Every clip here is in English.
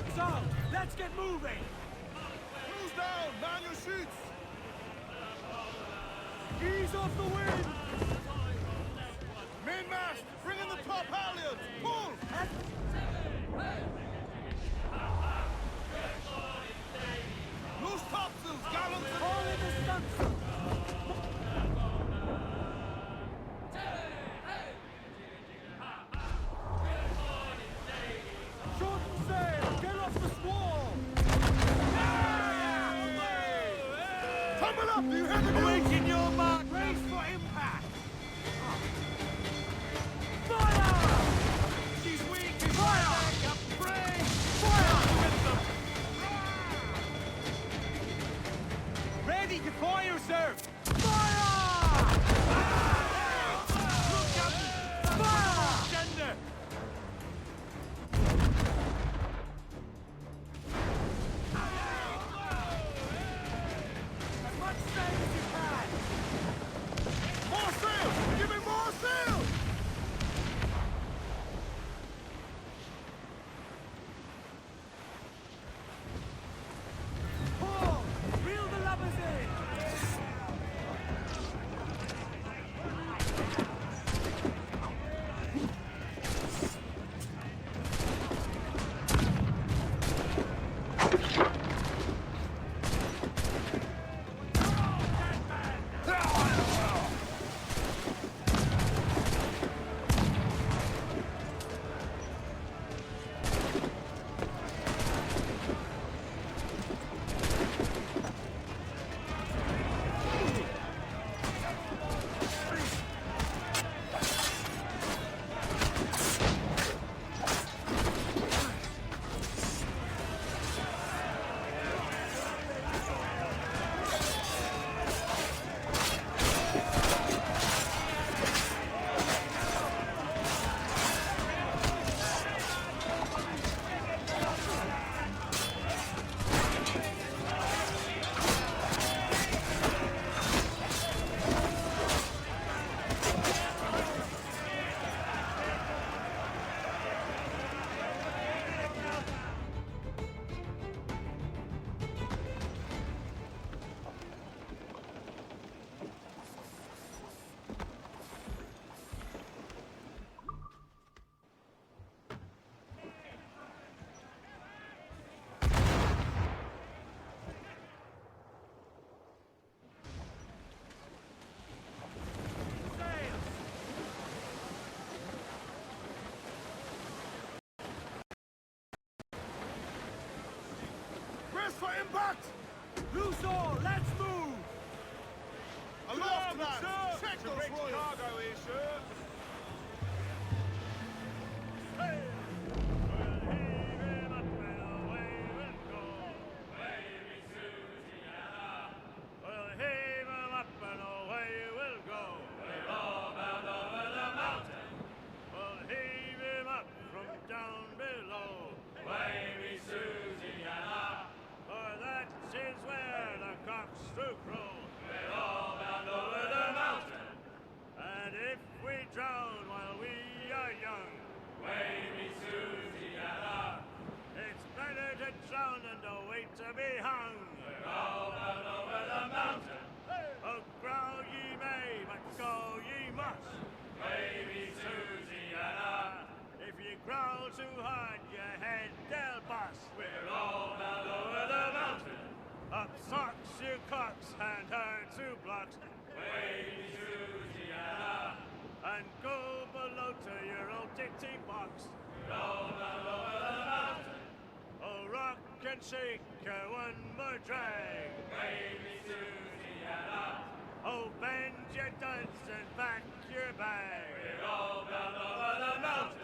Time's up! Let's get moving! Who's down? Man your shoots! Ease off the wind! Mainmast! Bring in the top halyards! Pull! Loose topsails, gallants and... All in the stunsail! Shorten sail! Get off the squall! Tumble up! Do you hear the news? Awaiting your mark! Brace for impact! Fire! She's weak! Fire! Pray! Fire! With them! Ready to fire, sir! Fire! Look, Captain! Fire! Gender! As much sail as you can! More sail! Give me more sail! Pull! Reel the lubbers in! Brace for impact! Loose all! Let's move! Aloft, lads! Check those royals! Cargo here, sir. Too hard, your head, they'll bust. We're all bound over the mountain. Up socks, you cocks, and her two blocks. Wavy Susiana. And go below to your old ditty box. We're all bound over the mountain. Oh, rock and shake her one more drag. Wavy Susiana. Oh, bend your duds and pack your bag. We're all bound over the mountain.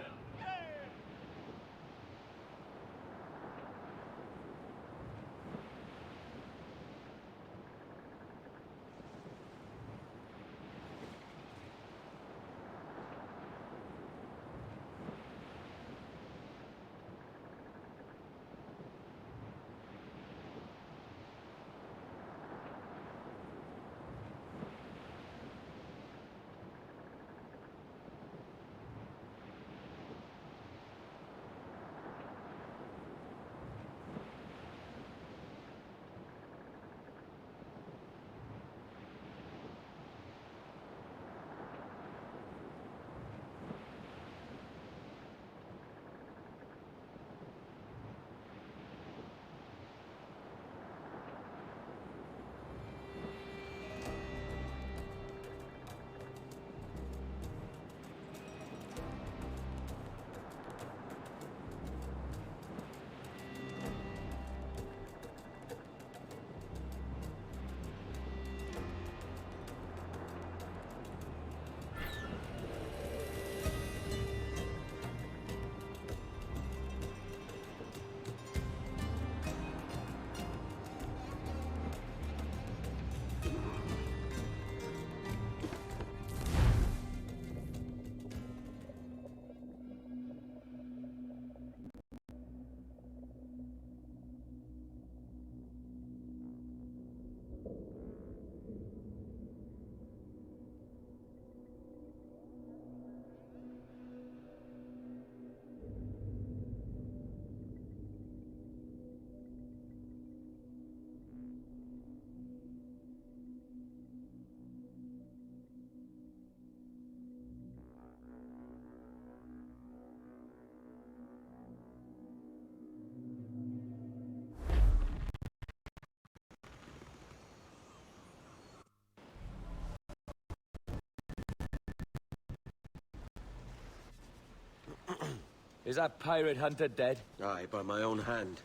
Is that pirate hunter dead? Aye, by my own hand.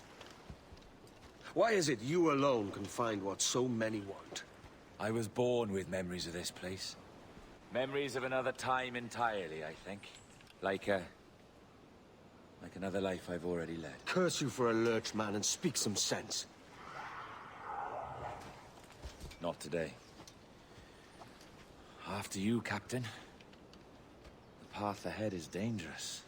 Why is it you alone can find what so many want? I was born with memories of this place. Memories of another time entirely, I think. Like another life I've already led. Curse you for a lurch, man, and speak some sense. Not today. After you, Captain. The path ahead is dangerous.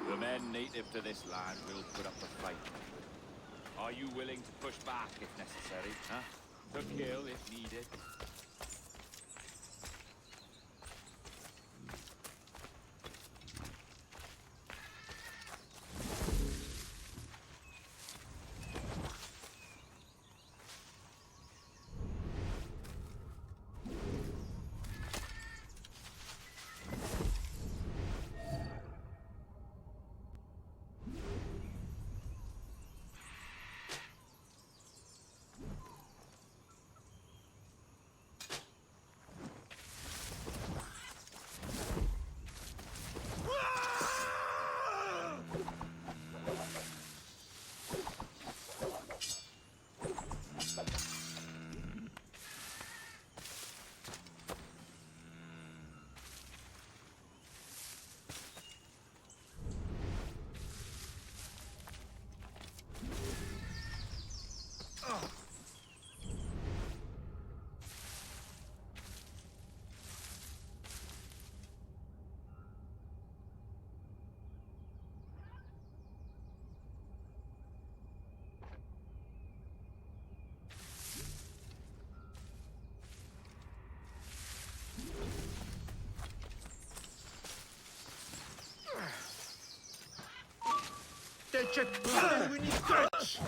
The men native to this land will put up a fight. Are you willing to push back if necessary, huh? To kill if needed? Check we need touch.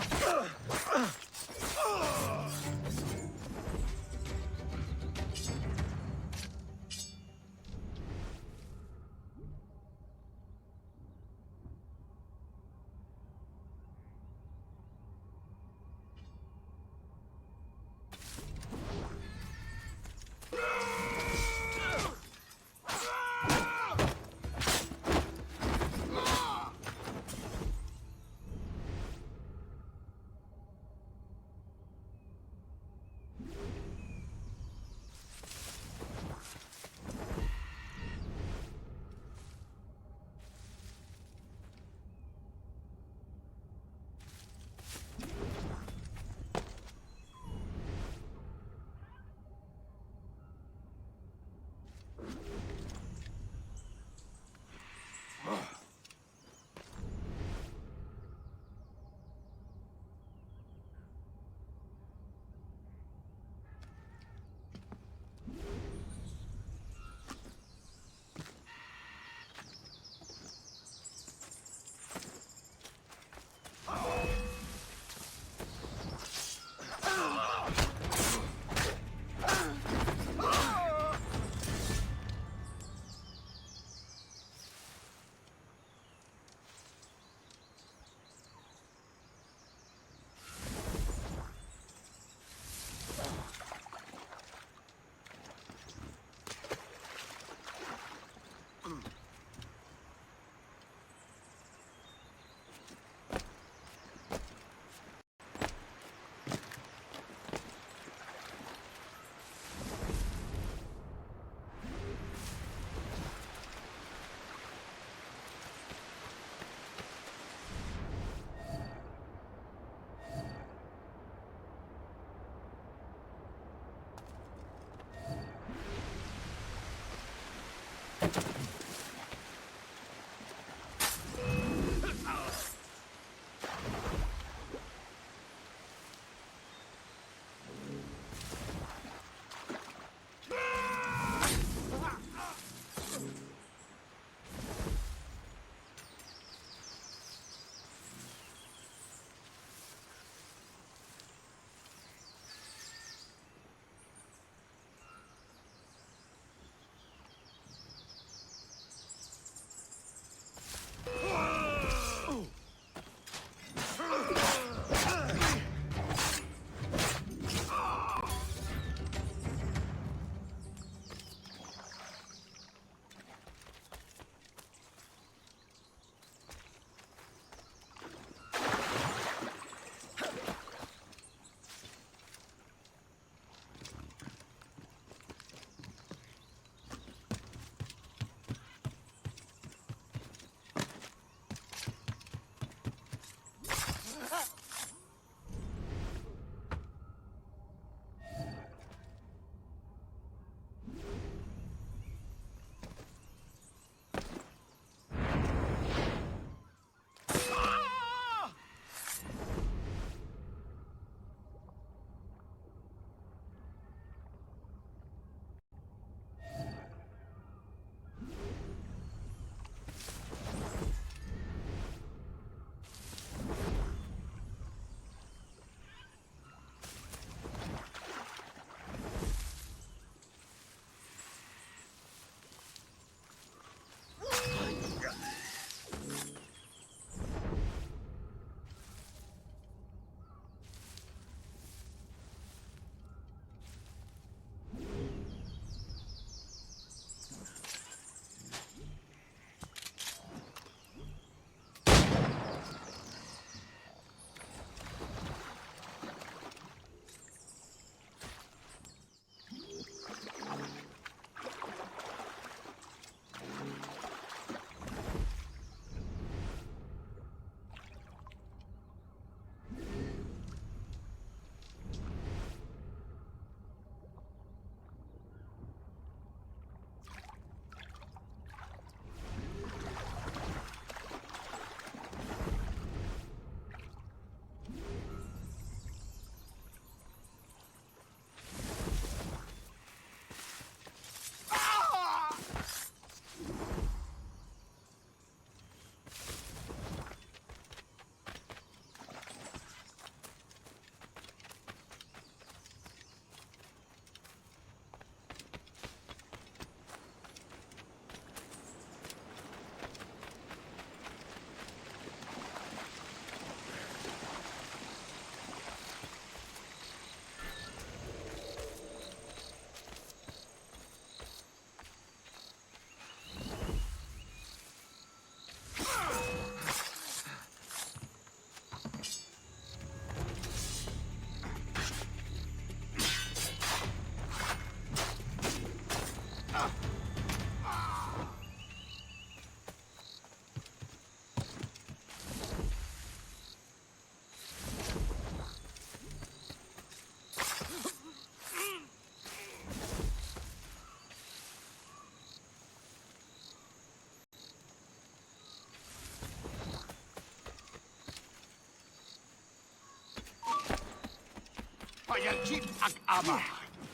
Mayalchit ak ama.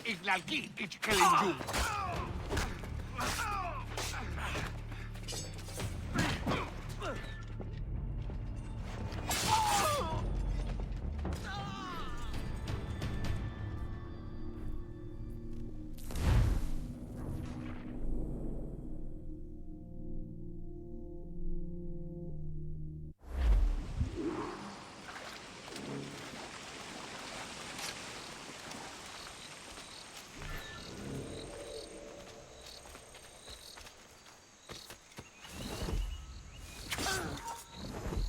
Iglalki ich kelinjum.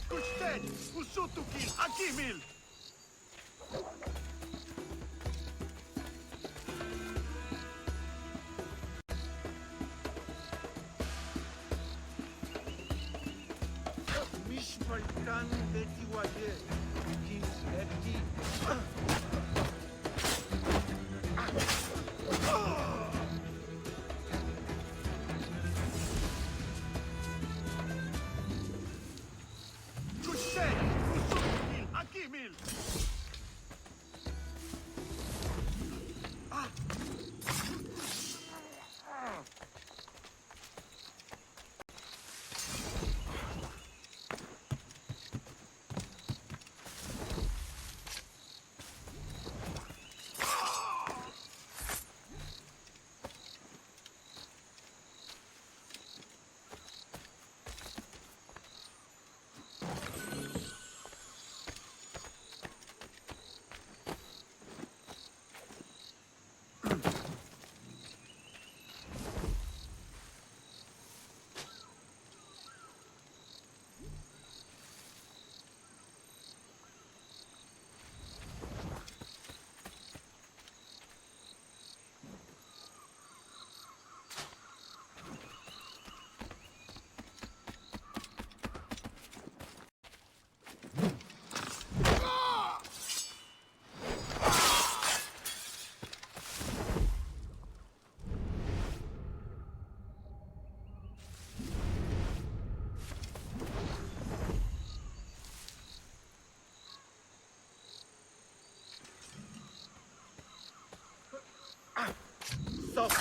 Kusted, usutukil, akimil. Mishmalkan betiwaye, kis eti. Kusted, usutukil, akimil. Stop.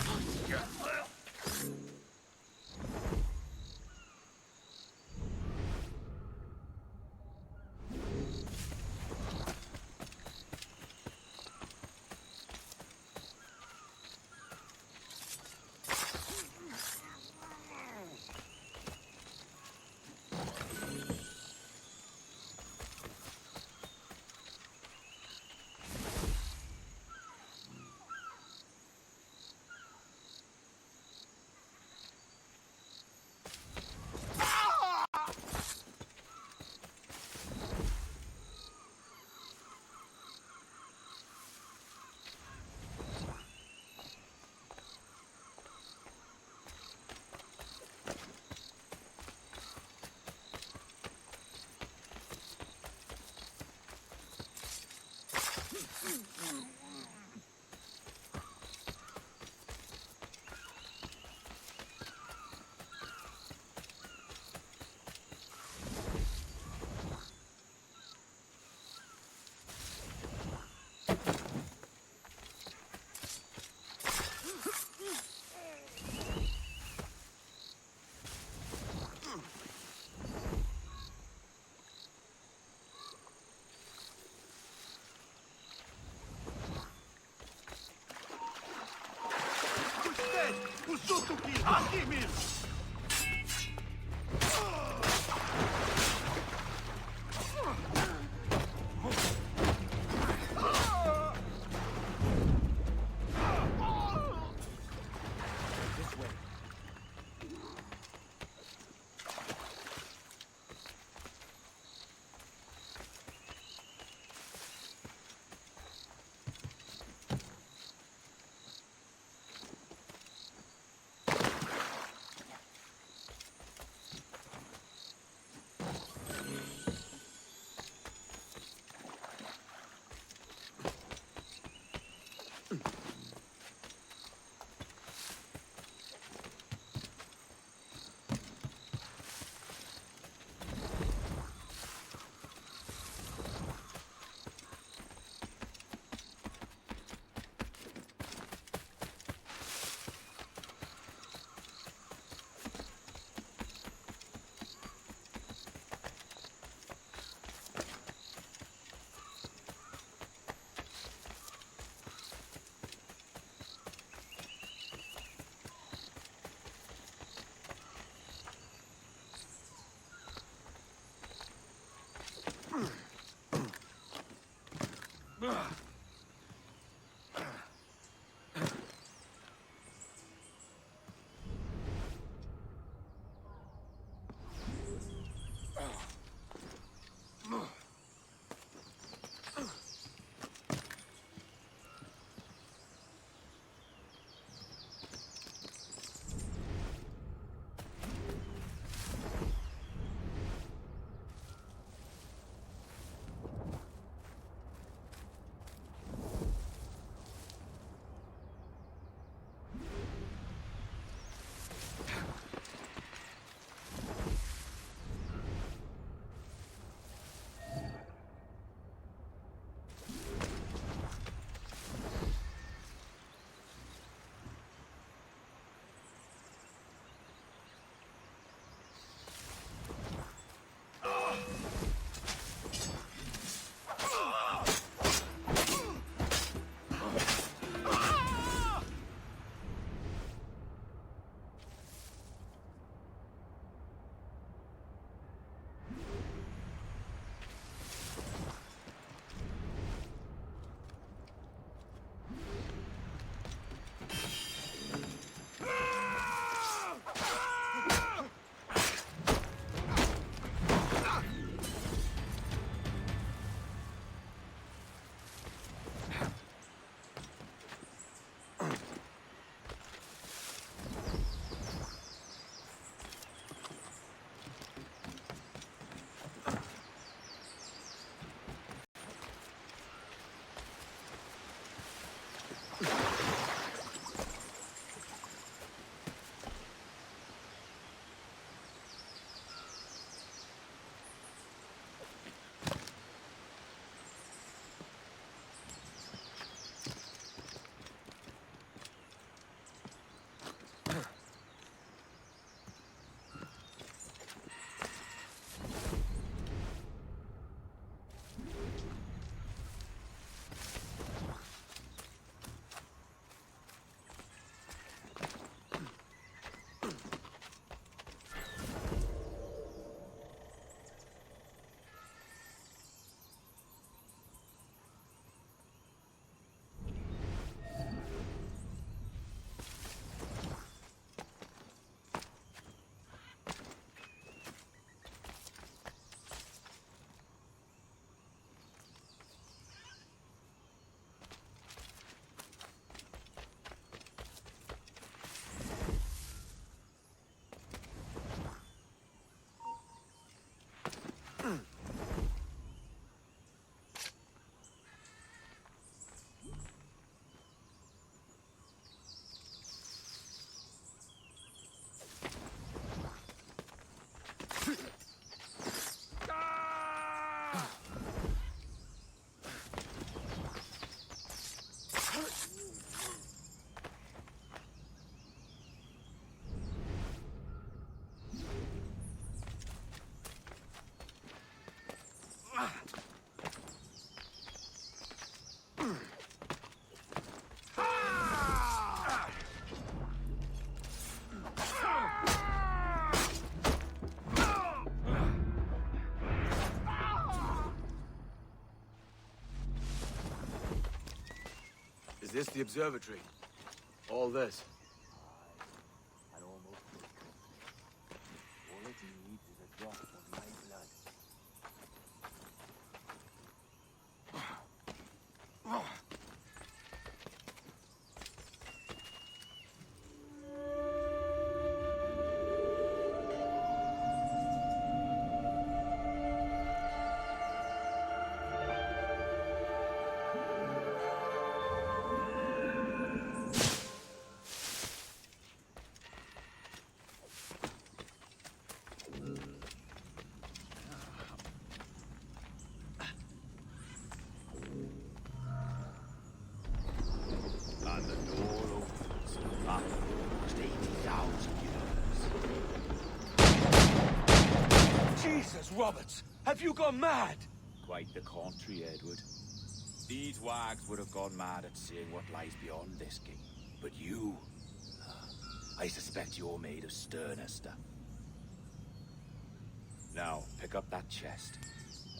Usutukil, akimil. Is this the observatory? All this? And almost all it needs is a drop of my blood. And the door opens after almost 80,000 years. Jesus, Roberts! Have you gone mad? Quite the contrary, Edward. These wags would have gone mad at seeing what lies beyond this gate. But you... I suspect you're made of sterner stuff. Now, pick up that chest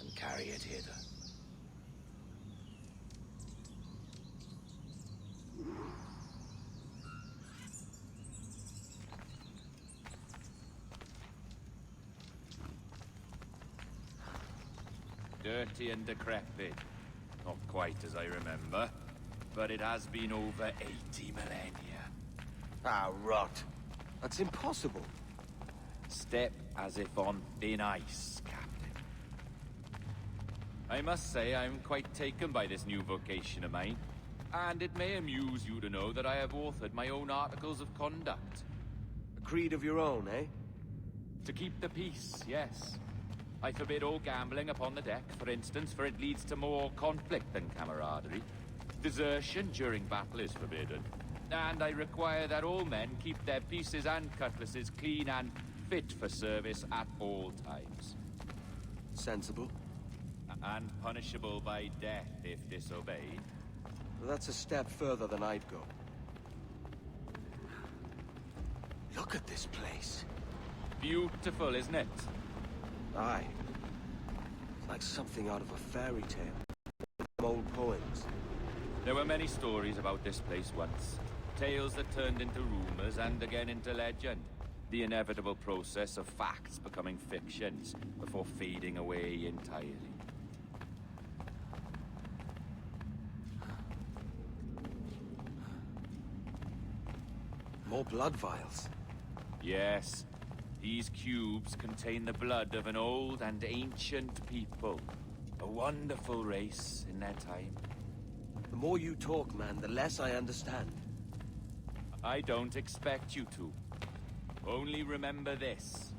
and carry it hither. dirty and decrepit. Not quite as I remember, but it has been over 80 millennia. Ah, rot. That's impossible. Step as if on thin ice, Captain. I must say I'm quite taken by this new vocation of mine, and it may amuse you to know that I have authored my own articles of conduct. A creed of your own, eh? To keep the peace, yes. I forbid all gambling upon the deck, for instance, for it leads to more conflict than camaraderie. Desertion during battle is forbidden. And I require that all men keep their pieces and cutlasses clean and fit for service at all times. Sensible. And punishable by death if disobeyed. Well, that's a step further than I'd go. Look at this place. Beautiful, isn't it? Aye. It's like something out of a fairy tale. Old poems. There were many stories about this place once. Tales that turned into rumors and again into legend. The inevitable process of facts becoming fictions before fading away entirely. More blood vials. Yes. These cubes contain the blood of an old and ancient people. A wonderful race in their time. The more you talk, man, the less I understand. I don't expect you to. Only remember this.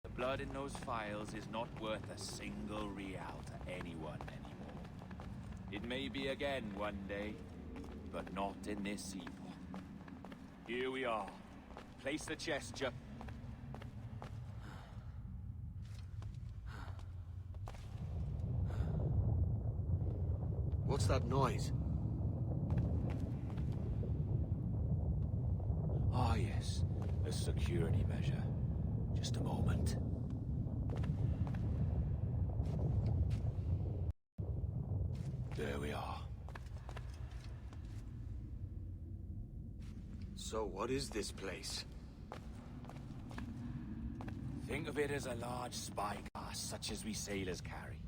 The blood in those files is not worth a single real to anyone anymore. It may be again one day, but not in this epoch. Here we are. Place the chest, Jup. What's that noise? Ah, yes. A security measure. Just a moment. There we are. So what is this place? Think of it as a large spyglass, such as we sailors carry.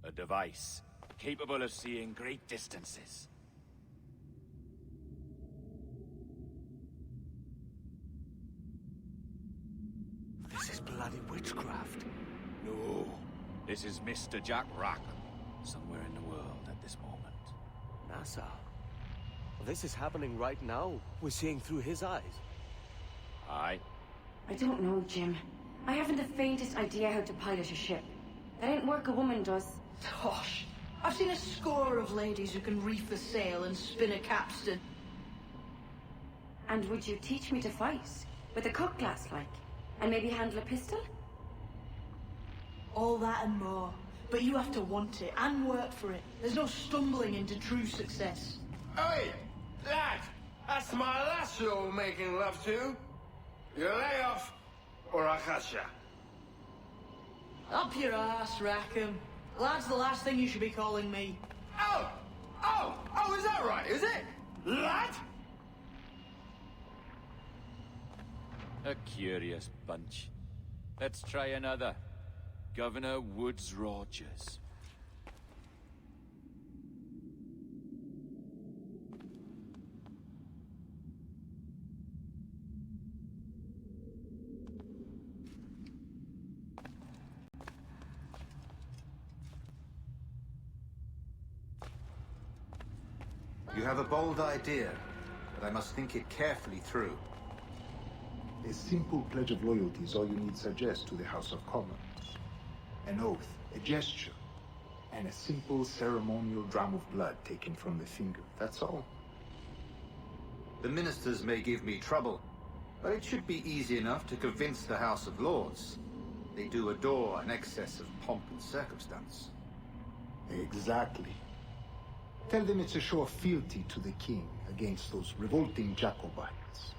A device capable of seeing great distances. This is bloody witchcraft. No, this is Mr. Jack Rackham, somewhere in the world at this moment. NASA. Well, this is happening right now. We're seeing through his eyes. Aye. I don't know, Jim. I haven't the faintest idea how to pilot a ship. That ain't work a woman does. Tosh. I've seen a score of ladies who can reef a sail and spin a capstan. And would you teach me to fight? With a cutlass, like? And maybe handle a pistol? All that and more. But you have to want it and work for it. There's no stumbling into true success. Hey, lad, that's my lass you're making love to. You lay off, or I catch ya. Up your ass, Rackham. Lad's the last thing you should be calling me. Oh, is that right, is it? Lad? A curious bunch. Let's try another. Governor Woods Rogers. You have a bold idea, but I must think it carefully through. A simple pledge of loyalty is all you need suggest to the House of Commons. An oath, a gesture, and a simple ceremonial dram of blood taken from the finger. That's all. The ministers may give me trouble, but it should be easy enough to convince the House of Lords. They do adore an excess of pomp and circumstance. Exactly. Tell them it's a show of fealty to the king against those revolting Jacobites.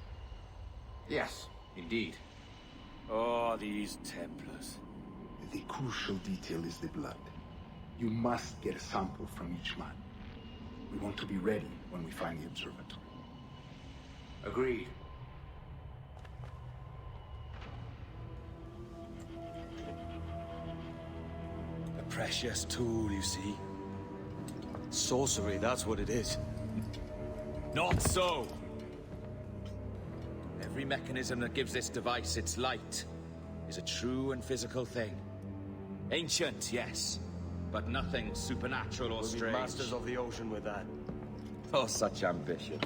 Yes, indeed. Oh, these Templars. The crucial detail is the blood. You must get a sample from each man. We want to be ready when we find the observatory. Agreed. The precious tool, you see. Sorcery, that's what it is. Not so. Every mechanism that gives this device its light is a true and physical thing. Ancient, yes, but nothing supernatural or We'll be strange. masters of the ocean with that. Oh, such ambition.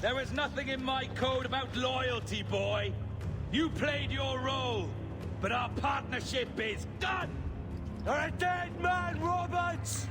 There was nothing in my code about loyalty, boy. You played your role, but our partnership is done! You're a dead man, Roberts!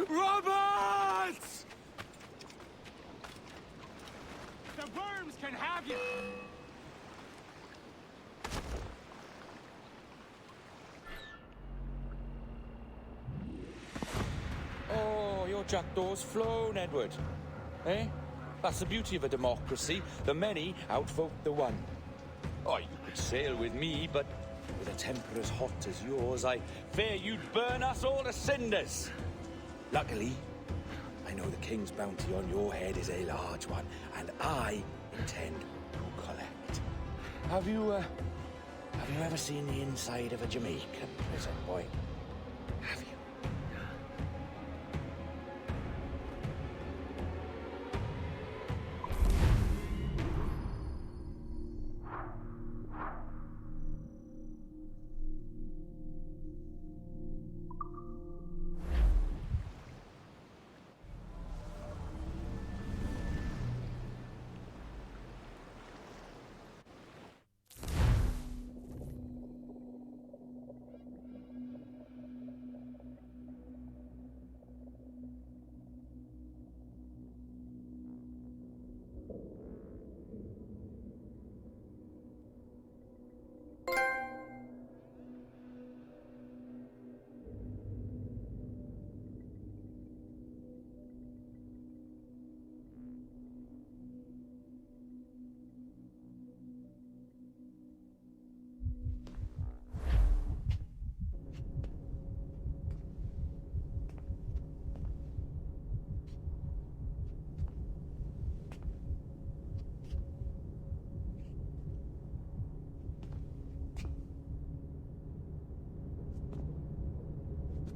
Roberts! The worms can have you! Oh, your jackdaw's flown, Edward. Eh? That's the beauty of a democracy. The many outvote the one. Oh, you could sail with me, but with a temper as hot as yours, I fear you'd burn us all to cinders. Luckily, I know the king's bounty on your head is a large one, and I intend to collect. Have you ever seen the inside of a Jamaican prison, boy? Have you?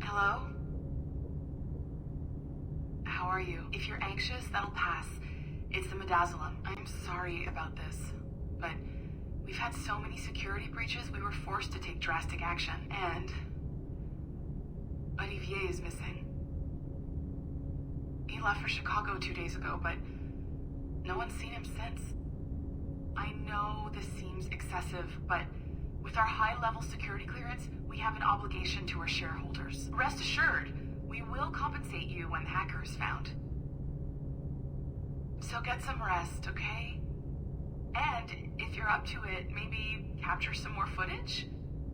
Hello? How are you? If you're anxious, that'll pass. It's the Midazolam. I'm sorry about this, but we've had so many security breaches, we were forced to take drastic action, and Olivier is missing. He left for Chicago 2 days ago, but no one's seen him since. I know this seems excessive, but with our high-level security clearance, we have an obligation to our shareholders. Rest assured, we will compensate you when the hacker is found. So get some rest, okay? And if you're up to it, maybe capture some more footage?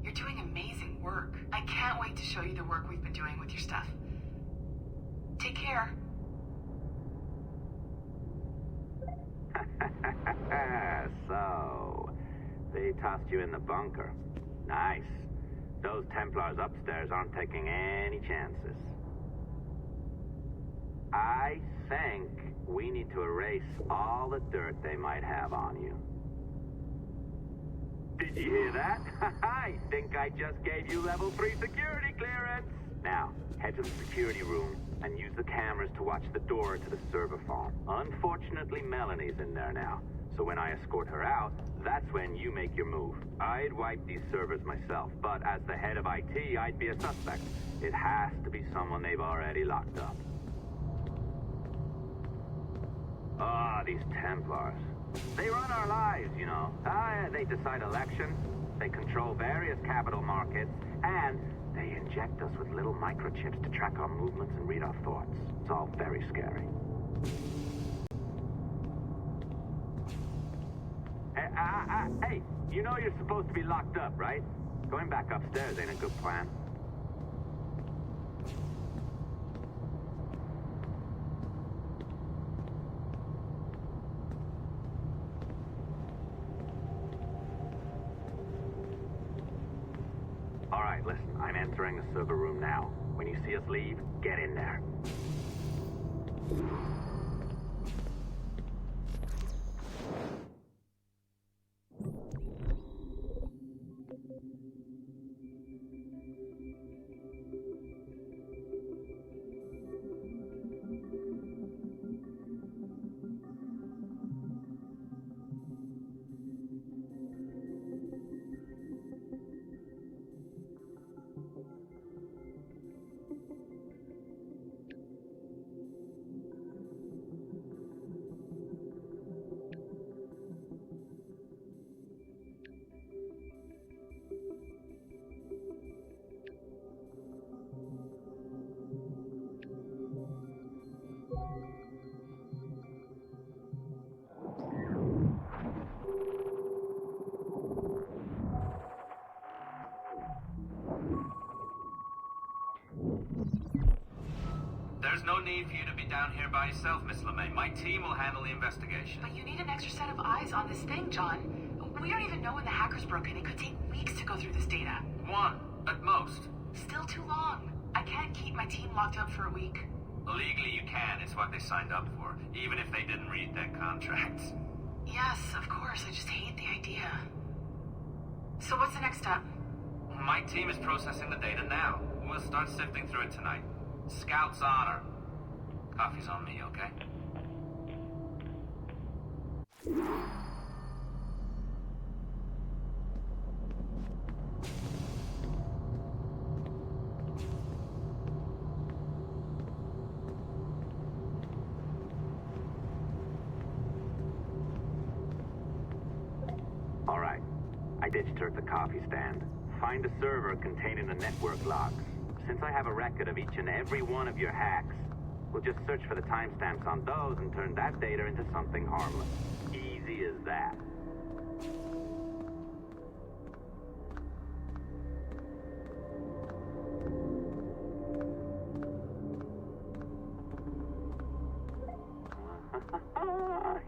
You're doing amazing work. I can't wait to show you the work we've been doing with your stuff. Take care. So, they tossed you in the bunker. Nice. Those Templars upstairs aren't taking any chances. I think we need to erase all the dirt they might have on you. Did you hear that? I think I just gave you level 3 security clearance. Now, head to the security room and use the cameras to watch the door to the server farm. Unfortunately, Melanie's in there now, so when I escort her out, that's when you make your move. I'd wipe these servers myself, but as the head of IT, I'd be a suspect. It has to be someone they've already locked up. Ah, these Templars. They run our lives, you know. They decide elections, they control various capital markets, and they inject us with little microchips to track our movements and read our thoughts. It's all very scary. Hey, you know you're supposed to be locked up, right? Going back upstairs ain't a good plan. All right, listen, I'm entering the server room now. When you see us leave, get in there. There's no need for you to be down here by yourself, Miss LeMay. My team will handle the investigation. But you need an extra set of eyes on this thing, John. We don't even know when the hackers broke in. It could take weeks to go through this data. One, at most. Still too long. I can't keep my team locked up for a week. Legally, you can. It's what they signed up for, even if they didn't read their contracts. Yes, of course. I just hate the idea. So what's the next step? My team is processing the data now. We'll start sifting through it tonight. Scout's honor. Coffee's on me, okay? All right. I ditched her at the coffee stand. Find a server containing the network logs. Since I have a record of each and every one of your hacks, we'll just search for the timestamps on those and turn that data into something harmless. Easy as that.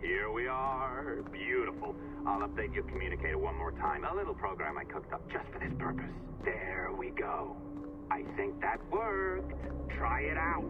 Here we are. Beautiful. I'll update your communicator one more time. A little program I cooked up just for this purpose. There we go. I think that worked. Try it out.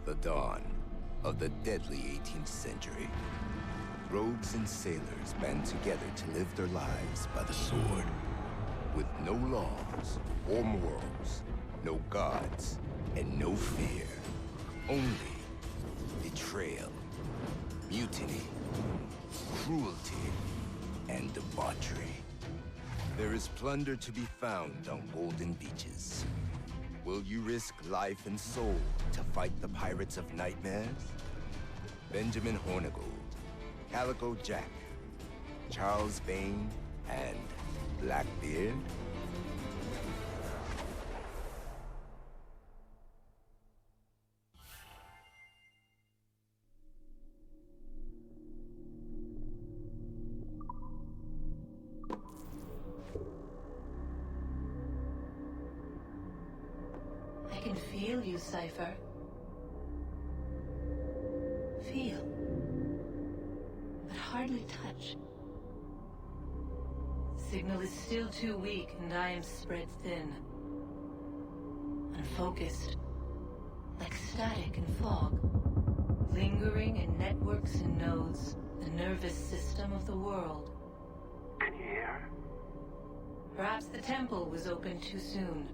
The dawn of the deadly 18th century. Rogues and sailors band together to live their lives by the sword. With no laws or morals, no gods, and no fear. Only betrayal, mutiny, cruelty, and debauchery. There is plunder to be found on golden beaches. Will you risk life and soul to fight the pirates of nightmares? Benjamin Hornigold, Calico Jack, Charles Vane, and Blackbeard? I can feel you, Cypher. Feel. But hardly touch. Signal is still too weak, and I am spread thin. Unfocused. Like static and fog. Lingering in networks and nodes. The nervous system of the world. Can you hear? Perhaps the temple was opened too soon.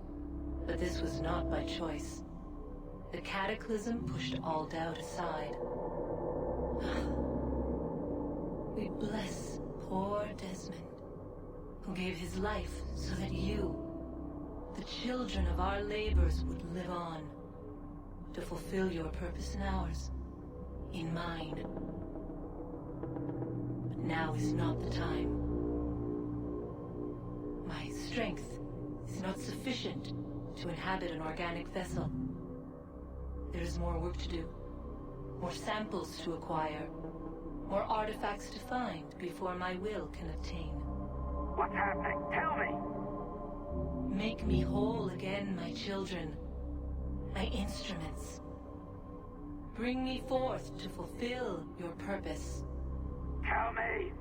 But this was not by choice. The cataclysm pushed all doubt aside. We bless poor Desmond, who gave his life so that you, the children of our labors, would live on, to fulfill your purpose in ours, in mine. But now is not the time. My strength is not sufficient to inhabit an organic vessel. There is more work to do, more samples to acquire, more artifacts to find before my will can obtain. What's happening? Tell me! Make me whole again, my children, my instruments. Bring me forth to fulfill your purpose. Tell me!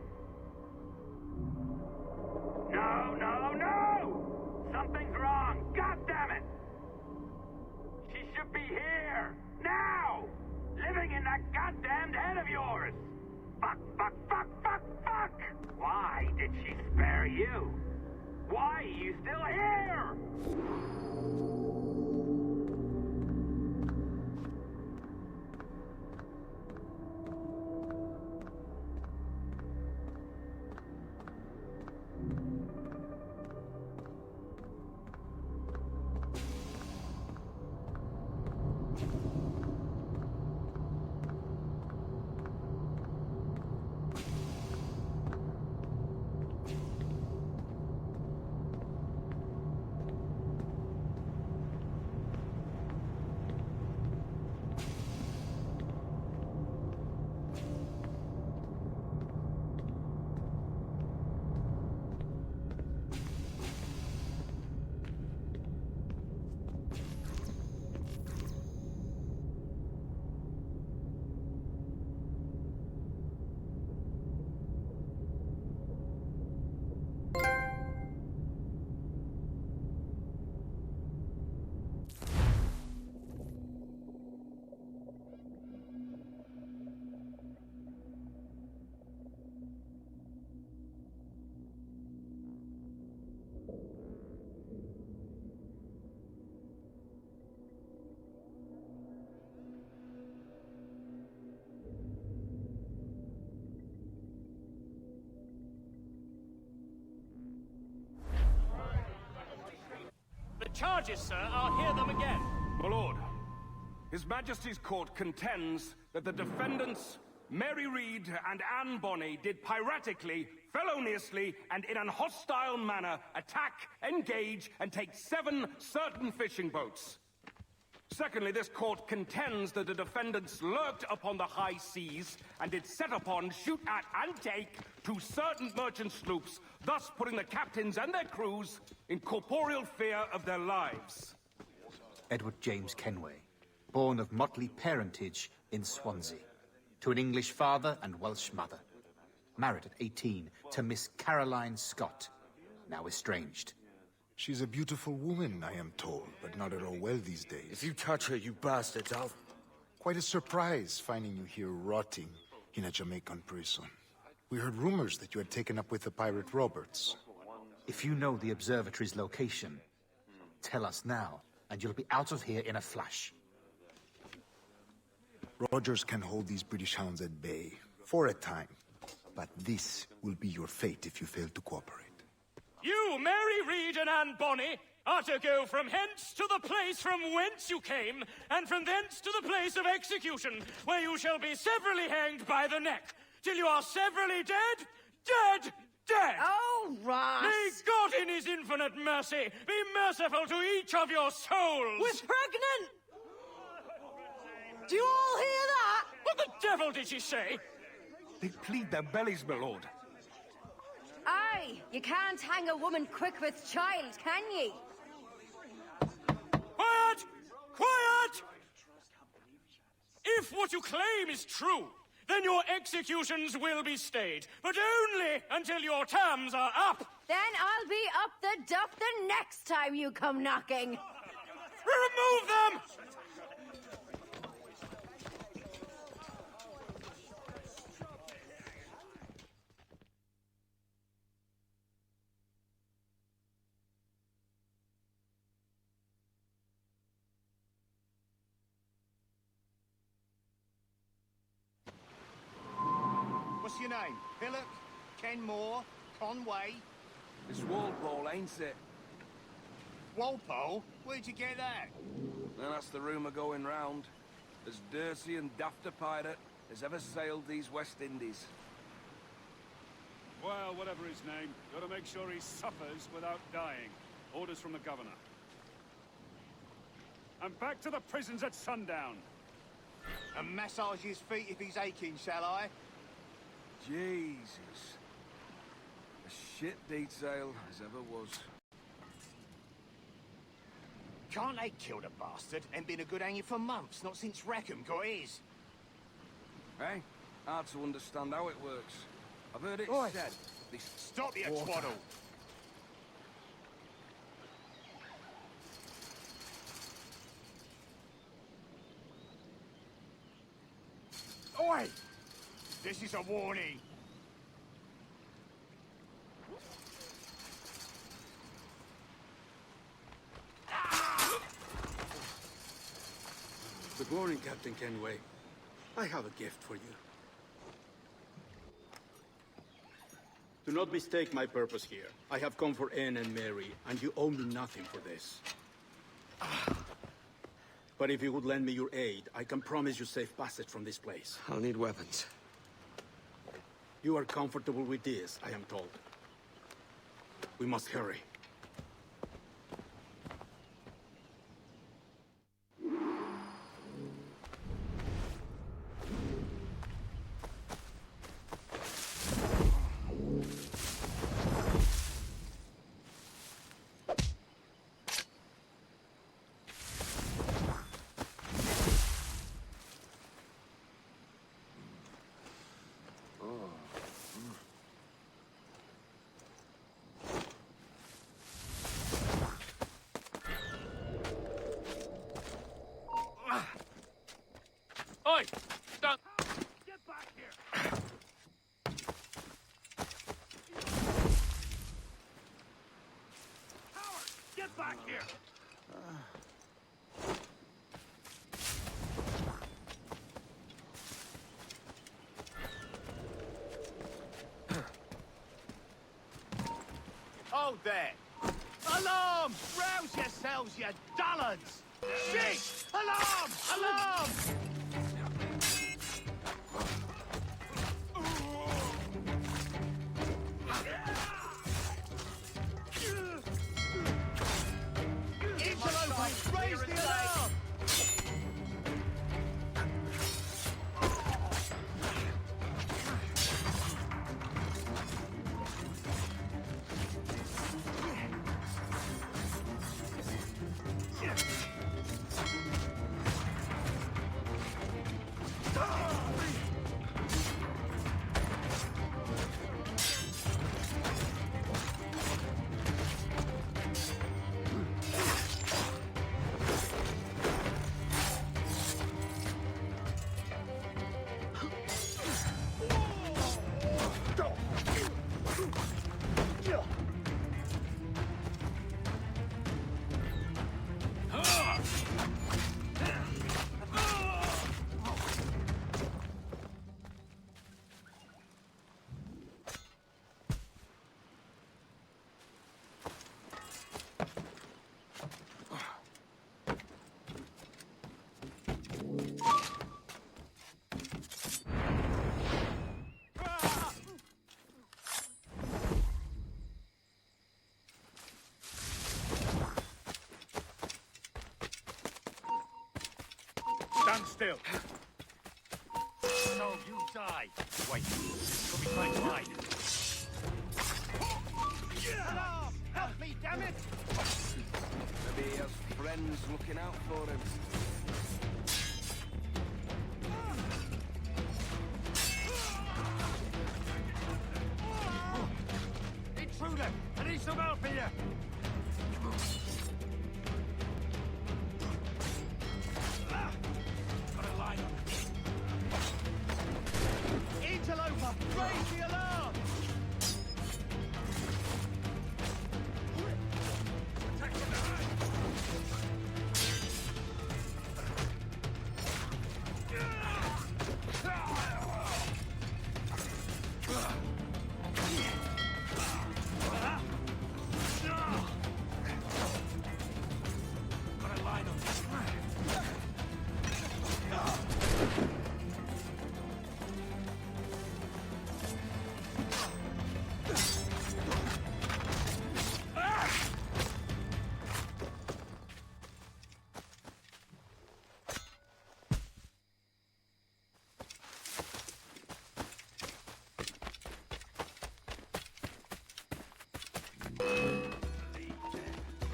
No, no, no! Something's wrong! God damn it! She should be here! Now! Living in that goddamned head of yours! Fuck, fuck, fuck, fuck, fuck! Why did she spare you? Why are you still here? The charges, sir. I'll hear them again. My lord, His Majesty's court contends that the defendants, Mary Reed and Anne Bonny, did piratically, feloniously, and in an hostile manner attack, engage, and take 7 certain fishing boats. Secondly, this court contends that the defendants lurked upon the high seas and did set upon, shoot at, and take 2 certain merchant sloops, thus putting the captains and their crews in corporeal fear of their lives. Edward James Kenway, born of motley parentage in Swansea, to an English father and Welsh mother. Married at 18 to Miss Caroline Scott, now estranged. She's a beautiful woman, I am told, but not at all well these days. If you touch her, you bastards, I'll... Quite a surprise finding you here rotting in a Jamaican prison. We heard rumors that you had taken up with the pirate Roberts. If you know the observatory's location, tell us now, and you'll be out of here in a flash. Rogers can hold these British hounds at bay, for a time. But this will be your fate if you fail to cooperate. You, Mary Reed and Anne Bonny, are to go from hence to the place from whence you came, and from thence to the place of execution, where you shall be severally hanged by the neck, till you are severally dead, dead, dead! Oh, Ross! May God in his infinite mercy be merciful to each of your souls! We're pregnant! Do you all hear that? What the devil did she say? They plead their bellies, my lord. Aye, you can't hang a woman quick with child, can ye? Quiet! Quiet! If what you claim is true, then your executions will be stayed, but only until your terms are up. Then I'll be up the duff the next time you come knocking. Remove them! What's your name? Hillock? Kenmore? Conway? It's Walpole, ain't it? Walpole? Where'd you get that? And that's the rumour going round. As dirty and daft a pirate as ever sailed these West Indies. Well, whatever his name, gotta make sure he suffers without dying. Orders from the governor. And back to the prisons at sundown. And massage his feet if he's aching, shall I? Jesus. A shit detail as ever was. Can't they kill the bastard and been a good hanging for months, not since Rackham got his? Hey, hard to understand how it works. I've heard it said. Stop your twaddle! Oi! This is a warning. Good morning, Captain Kenway. I have a gift for you. Do not mistake my purpose here. I have come for Anne and Mary, and you owe me nothing for this. But if you would lend me your aid, I can promise you safe passage from this place. I'll need weapons. You are comfortable with this, I am told. We must hurry. Oi! Don't... Get back here! Howard! Get back here! Hold there! Alarm! Rouse yourselves, you dullards! Shit! Alarm! Alarm! Interlopers, raise the alarm! Stand still. No, you die. Wait. Could be trying to hide. Alarm! Help me, damn it! Maybe he has friends looking out for him. Intruder! I need some help here! Interloper, raise the alarm!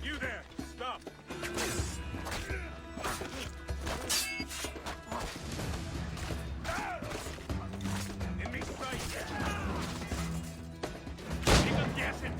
You there! Stop! In me sight! Keep them guessing!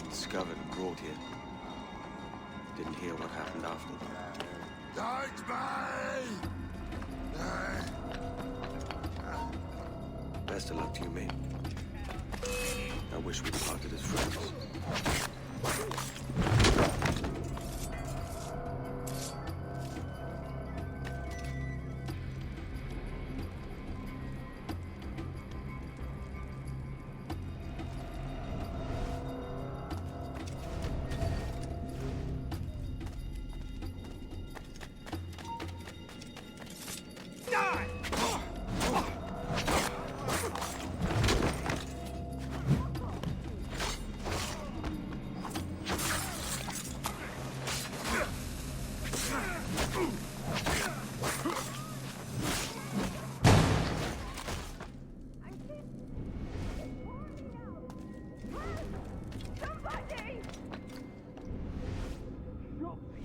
Discovered and brought here. Didn't hear what happened after that. Don't me! Best of luck to you, mate. I wish we'd parted as friends.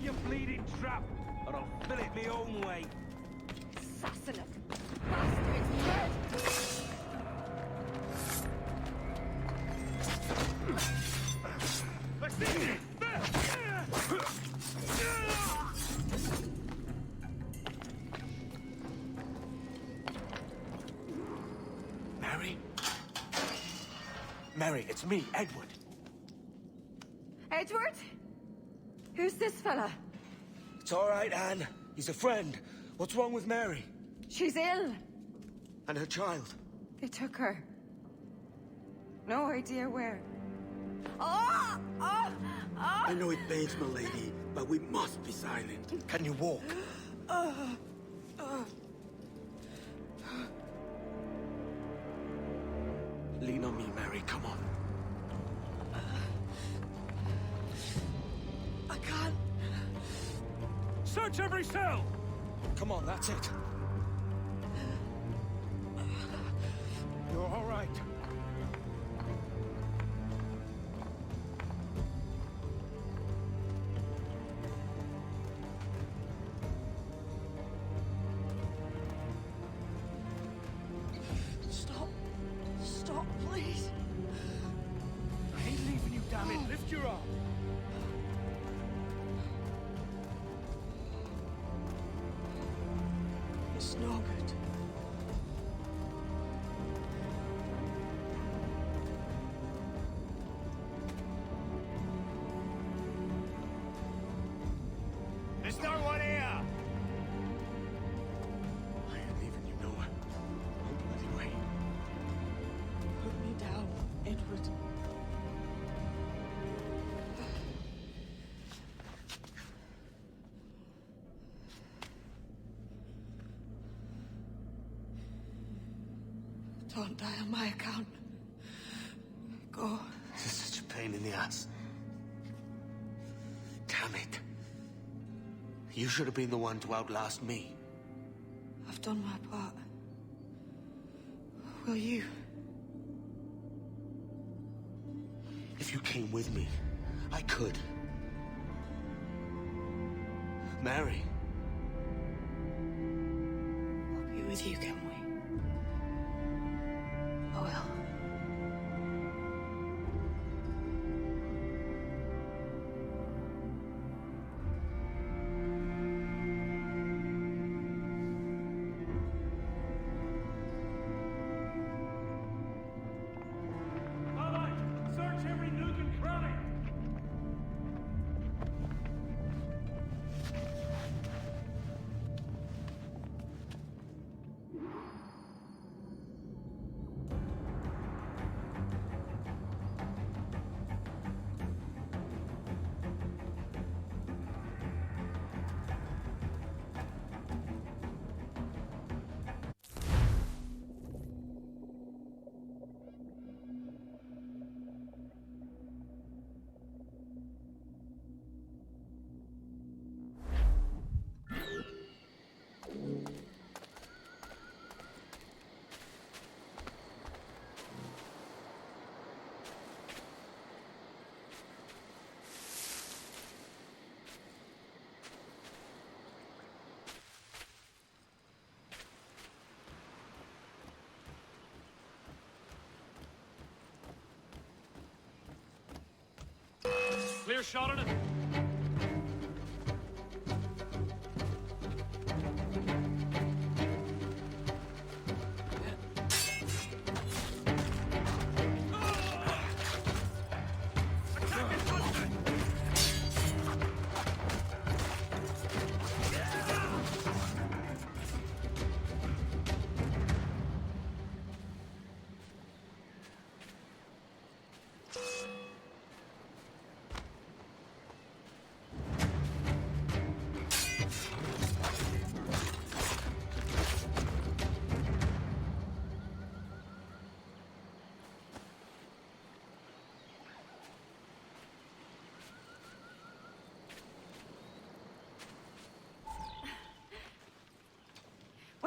You bleeding trap, or I'll fill it my own way. Assassin of bastards! Mary? Mary, it's me, Edward. Edward? Who's this fella? It's all right, Anne. He's a friend. What's wrong with Mary? She's ill. And her child? They took her. No idea where. Oh! Oh! Oh! I know it pains, my lady, but we must be silent. Can you walk? Lean on me, Mary. Come on. I can't. Search every cell! Come on, that's it. You're all right. Stop. Stop, please. I ain't leaving you, damn it. Lift your arm. It's no good. There's no one here! I ain't leaving you nowhere. No bloody way. Put me down, Edward. Don't die on my account. Go. This is such a pain in the ass. Damn it. You should have been the one to outlast me. I've done my part. Will you? If you came with me, I could. Mary. I'll be with you, can we? I will. All right, search every nook and cranny. Clear shot on it.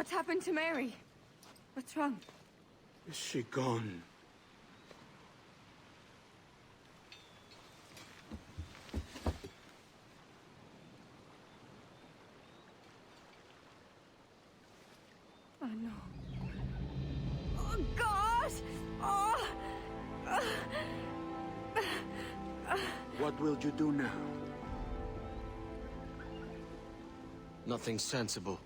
What's happened to Mary? What's wrong? Is she gone? Oh no. Oh God! Oh! What will you do now? Nothing sensible.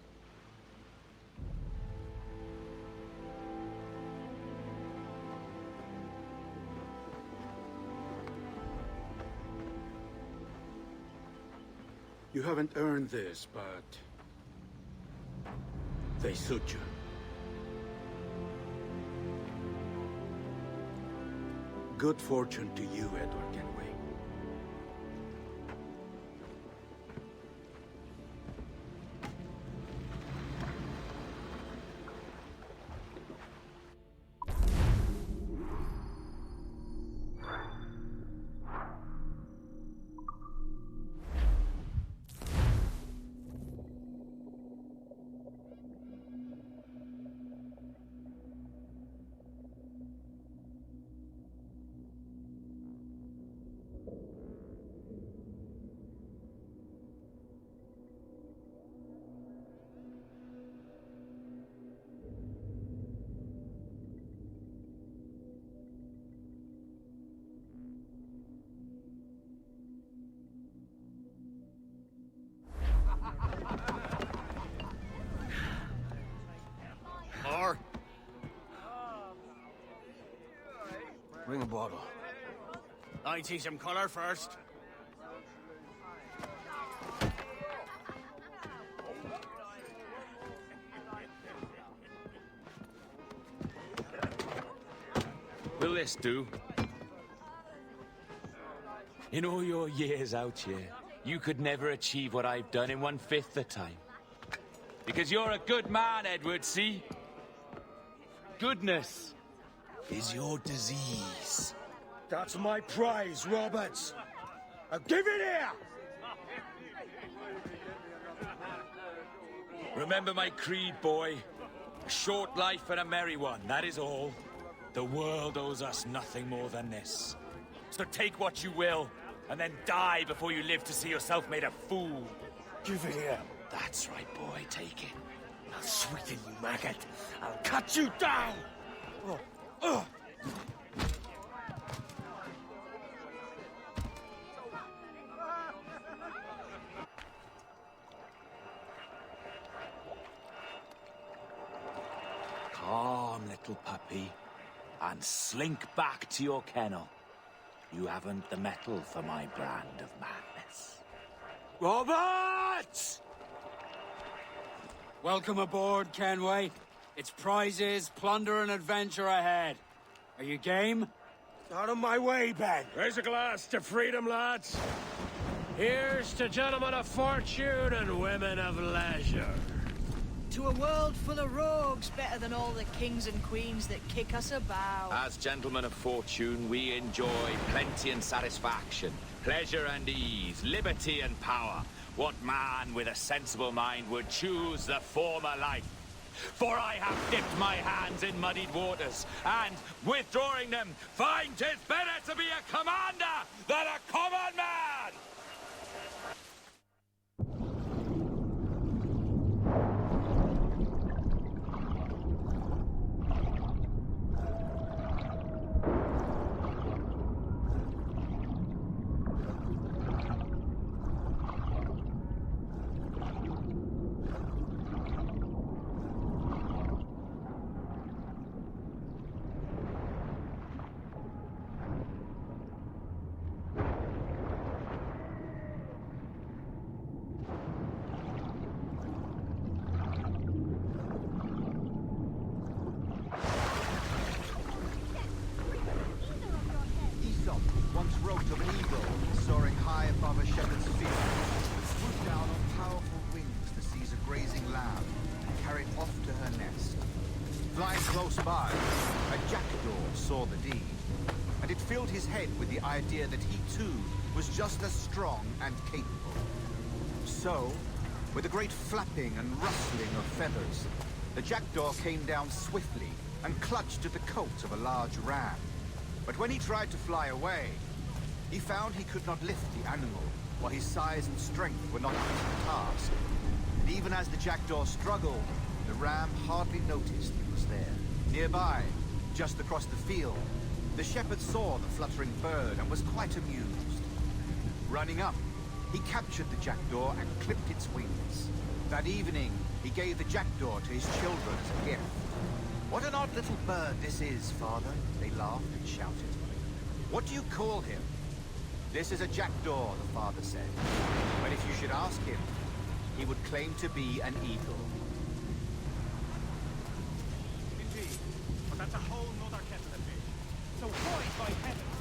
You haven't earned this, but they suit you. Good fortune to you, Edward Kenway. Bring a bottle. I see some color first. Will this do? In all your years out here, you could never achieve what I've done in 1/5 the time. Because you're a good man, Edward, see? Goodness is your disease. That's my prize, Roberts. Now give it here! Remember my creed, boy. A short life and a merry one, that is all. The world owes us nothing more than this. So take what you will, and then die before you live to see yourself made a fool. Give it here. That's right, boy, take it. I'll sweeten you, maggot. I'll cut you down! Calm, little puppy, and slink back to your kennel. You haven't the mettle for my brand of madness. Roberts! Welcome aboard, Kenway. It's prizes, plunder, and adventure ahead. Are you game? Out of my way, Ben. Raise a glass to freedom, lads. Here's to gentlemen of fortune and women of leisure. To a world full of rogues, better than all the kings and queens that kick us about. As gentlemen of fortune, we enjoy plenty and satisfaction, pleasure and ease, liberty and power. What man with a sensible mind would choose the former life? For I have dipped my hands in muddied waters, and, withdrawing them, find 'tis better to be a commander than a common man! Once wrote of an eagle soaring high above a shepherd's field, swooped down on powerful wings to seize a grazing lamb and carry it off to her nest. Flying close by, a jackdaw saw the deed, and it filled his head with the idea that he too was just as strong and capable. So, with a great flapping and rustling of feathers, The jackdaw came down swiftly and clutched at the coat of a large ram. But when he tried to fly away, he found he could not lift the animal, while his size and strength were not up to the task. And even as the jackdaw struggled, the ram hardly noticed he was there. Nearby, just across the field, the shepherd saw the fluttering bird and was quite amused. Running up, he captured the jackdaw and clipped its wings. That evening, he gave the jackdaw to his children as a gift. "What an odd little bird this is, father," they laughed and shouted. "What do you call him?" "This is a jackdaw," the father said. "But if you should ask him, he would claim to be an eagle." Indeed, but that's a whole nother kettle of fish. So why, by heavens,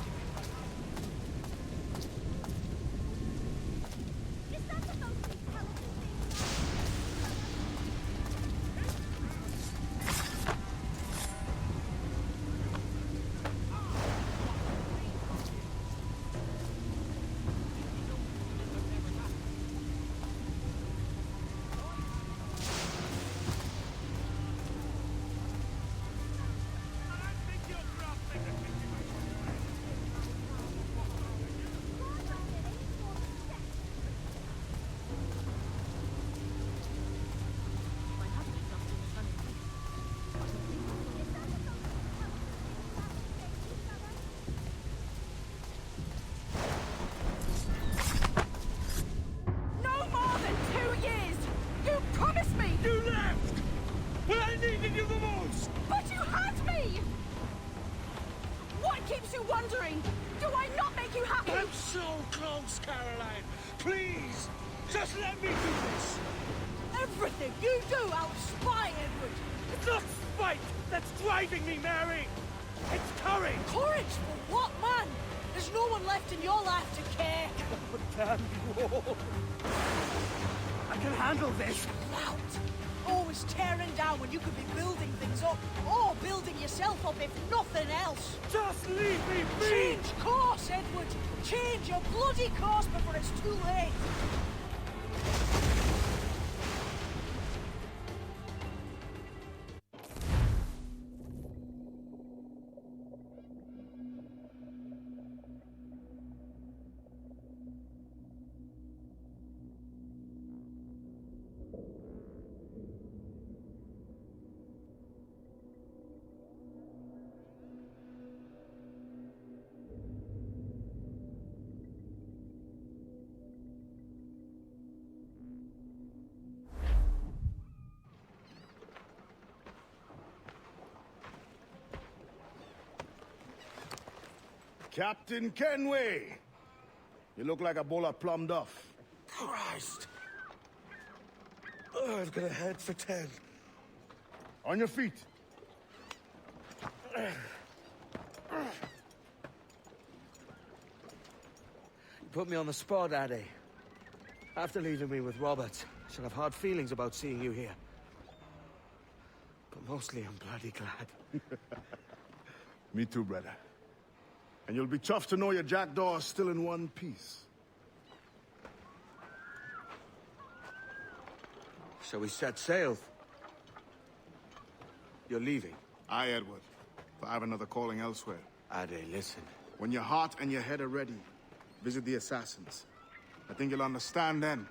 Just let me do this! Everything you do, I'll spy, Edward! It's not spite that's driving me, Mary! It's courage! Courage for what, man? There's no one left in your life to care. Oh, damn you all! I can handle this! Loud! Always tearing down when you could be building things up, or building yourself up if nothing else. Just leave me be! Change course, Edward! Change your bloody course before it's too late! Captain Kenway! You look like a bowl of plum duff. Christ! Oh, I've got a head for 10. On your feet. You put me on the spot, Addy. After leaving me with Robert, I shall have hard feelings about seeing you here. But mostly I'm bloody glad. Me too, brother. And you'll be tough to know your jackdaw is still in one piece. Shall we set sail? You're leaving? Aye, Edward. But I have another calling elsewhere. Ade, listen. When your heart and your head are ready, visit the assassins. I think you'll understand then